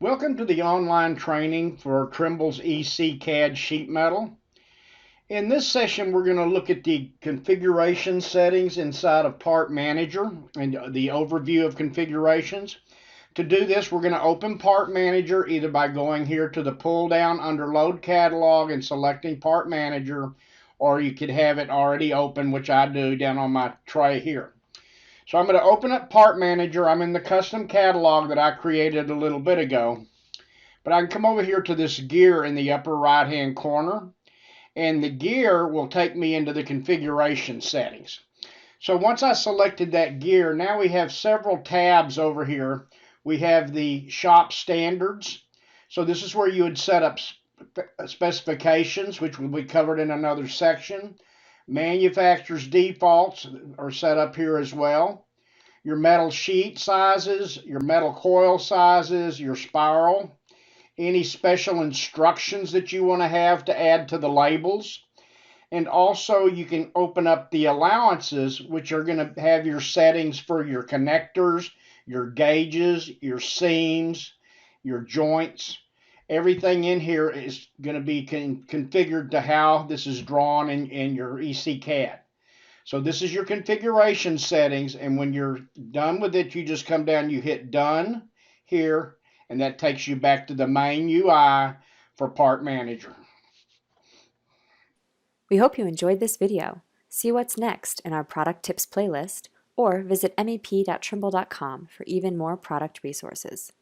Welcome to the online training for Trimble's EC-CAD sheet metal. In this session, we're going to look at the configuration settings inside of Part Manager and the overview of configurations. To do this, we're going to open Part Manager either by going here to the pull down under Load Catalog and selecting Part Manager, or you could have it already open, which I do down on my tray here. So I'm going to open up Part Manager. I'm in the custom catalog that I created a little bit ago. But I can come over here to this gear in the upper right hand corner, and the gear will take me into the configuration settings. So once I selected that gear, now we have several tabs over here. We have the shop standards. So this is where you would set up specifications, which will be covered in another section. Manufacturer's defaults are set up here as well. Your metal sheet sizes, your metal coil sizes, your spiral, any special instructions that you want to have to add to the labels. And also you can open up the allowances, which are going to have your settings for your connectors, your gauges, your seams, your joints. Everything in here is going to be configured to how this is drawn in your EC-CAD. So this is your configuration settings, and when you're done with it, you just come down, you hit done here, and that takes you back to the main UI for Part Manager. We hope you enjoyed this video. See what's next in our product tips playlist, or visit mep.trimble.com for even more product resources.